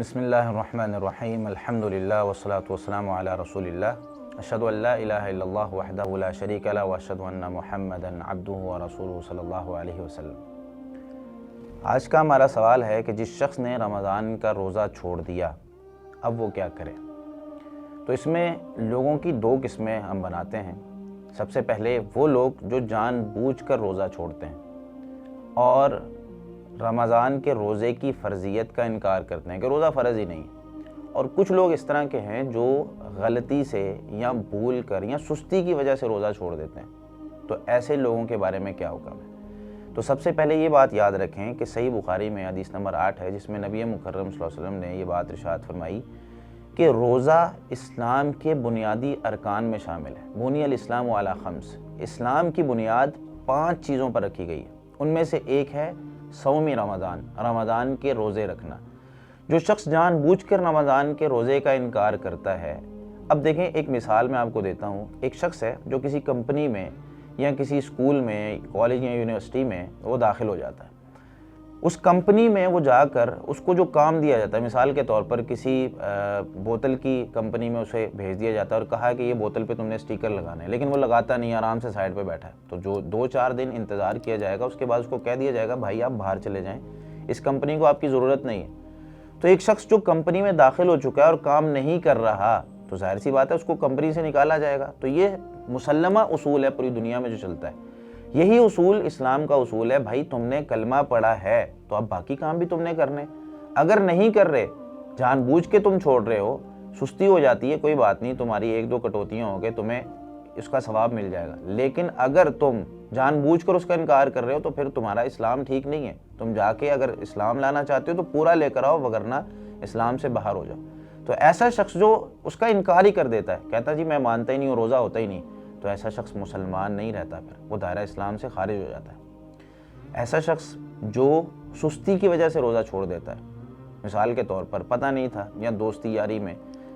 بسم اللہ الرحمن الرحیم الحمدللہ والصلاة والسلام علی رسول اللہ اشہد ان لا الہ الا اللہ وحدہ لا شریک لہ واشہد ان محمدا عبدہ ورسولہ صلی اللہ علیہ وسلم۔ آج کا ہمارا سوال ہے کہ جس شخص نے رمضان کا روزہ چھوڑ دیا اب وہ کیا کرے؟ تو اس میں لوگوں کی دو قسمیں ہم بناتے ہیں۔ سب سے پہلے وہ لوگ جو جان بوجھ کر روزہ چھوڑتے ہیں اور رمضان کے روزے کی فرضیت کا انکار کرتے ہیں کہ روزہ فرض ہی نہیں، اور کچھ لوگ اس طرح کے ہیں جو غلطی سے یا بھول کر یا سستی کی وجہ سے روزہ چھوڑ دیتے ہیں۔ تو ایسے لوگوں کے بارے میں کیا حکم ہے؟ تو سب سے پہلے یہ بات یاد رکھیں کہ صحیح بخاری میں حدیث نمبر 8 ہے، جس میں نبی مکرم صلی اللہ علیہ وسلم نے یہ بات ارشاد فرمائی کہ روزہ اسلام کے بنیادی ارکان میں شامل ہے۔ بنی الاسلام علی خمس، اسلام کی بنیاد 5 چیزوں پر رکھی گئی ہے۔ ان میں سے ایک ہے صوم رمضان، رمضان کے روزے رکھنا۔ جو شخص جان بوجھ کر رمضان کے روزے کا انکار کرتا ہے، اب دیکھیں ایک مثال میں آپ کو دیتا ہوں۔ ایک شخص ہے جو کسی کمپنی میں یا کسی اسکول میں، کالج یا یونیورسٹی میں وہ داخل ہو جاتا ہے۔ اس کمپنی میں وہ جا کر اس کو جو کام دیا جاتا ہے، مثال کے طور پر کسی بوتل کی کمپنی میں اسے بھیج دیا جاتا ہے اور کہا کہ یہ بوتل پہ تم نے اسٹیکر لگانا ہے، لیکن وہ لگاتا نہیں، آرام سے سائڈ پہ بیٹھا ہے۔ تو جو 2-4 دن انتظار کیا جائے گا، اس کے بعد اس کو کہہ دیا جائے گا بھائی آپ باہر چلے جائیں، اس کمپنی کو آپ کی ضرورت نہیں ہے۔ تو ایک شخص جو کمپنی میں داخل ہو چکا ہے اور کام نہیں کر رہا، تو ظاہر سی بات ہے اس کو کمپنی سے نکالا جائے گا۔ تو یہ مسلمہ اصول ہے پوری دنیا میں جو چلتا ہے۔ یہی اصول اسلام کا اصول ہے، بھائی تم نے کلمہ پڑھا ہے تو اب باقی کام بھی تم نے کرنے۔ اگر نہیں کر رہے، جان بوجھ کے تم چھوڑ رہے ہو، سستی ہو جاتی ہے، کوئی بات نہیں، تمہاری 1-2 کٹوتیاں ہو کے تمہیں اس کا ثواب مل جائے گا۔ لیکن اگر تم جان بوجھ کر اس کا انکار کر رہے ہو تو پھر تمہارا اسلام ٹھیک نہیں ہے۔ تم جا کے اگر اسلام لانا چاہتے ہو تو پورا لے کر آؤ، وگرنہ اسلام سے باہر ہو جاؤ۔ تو ایسا شخص جو اس کا انکار ہی کر دیتا ہے، کہتا جی میں مانتا ہی نہیں ہوں، روزہ ہوتا ہی نہیں، تو ایسا شخص مسلمان نہیں رہتا، پھر وہ دائرہ اسلام سے خارج ہو جاتا ہے۔ ایسا شخص جو سستی کی وجہ سے روزہ چھوڑ دیتا ہے، مثال کے طور پر پتہ نہیں تھا یا دوستی یاری میں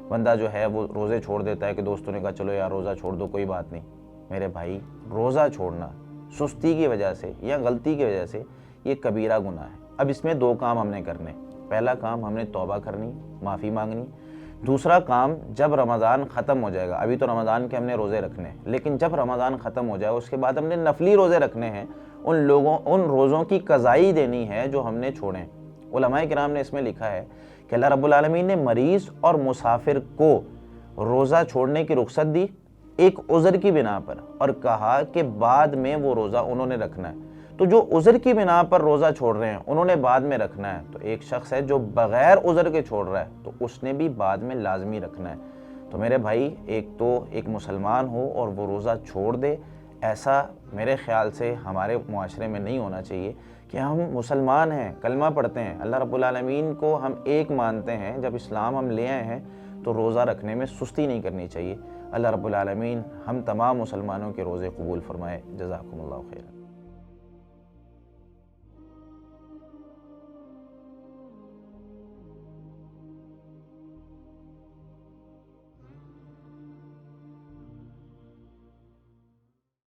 بندہ جو ہے وہ روزے چھوڑ دیتا ہے کہ دوستوں نے کہا چلو یار روزہ چھوڑ دو، کوئی بات نہیں۔ میرے بھائی، روزہ چھوڑنا سستی کی وجہ سے یا غلطی کی وجہ سے یہ کبیرہ گناہ ہے۔ اب اس میں 2 کام ہم نے کرنے۔ پہلا کام، ہم نے توبہ کرنی، معافی مانگنی۔ دوسرا کام، جب رمضان ختم ہو جائے گا، ابھی تو رمضان کے ہم نے روزے رکھنے ہیں، لیکن جب رمضان ختم ہو جائے اس کے بعد ہم نے نفلی روزے رکھنے ہیں، ان روزوں کی قضائی دینی ہے جو ہم نے چھوڑے ہیں۔ علماء کرام نے اس میں لکھا ہے کہ اللہ رب العالمین نے مریض اور مسافر کو روزہ چھوڑنے کی رخصت دی ایک عذر کی بنا پر، اور کہا کہ بعد میں وہ روزہ انہوں نے رکھنا ہے۔ تو جو عذر کی بنا پر روزہ چھوڑ رہے ہیں انہوں نے بعد میں رکھنا ہے، تو ایک شخص ہے جو بغیر عذر کے چھوڑ رہا ہے تو اس نے بھی بعد میں لازمی رکھنا ہے۔ تو میرے بھائی، ایک مسلمان ہو اور وہ روزہ چھوڑ دے، ایسا میرے خیال سے ہمارے معاشرے میں نہیں ہونا چاہیے کہ ہم مسلمان ہیں، کلمہ پڑھتے ہیں، اللہ رب العالمین کو ہم ایک مانتے ہیں، جب اسلام ہم لے آئے ہیں تو روزہ رکھنے میں سستی نہیں کرنی چاہیے۔ اللہ رب العالمین ہم تمام مسلمانوں کے روزے قبول فرمائے۔ جزاکم اللہ خیر۔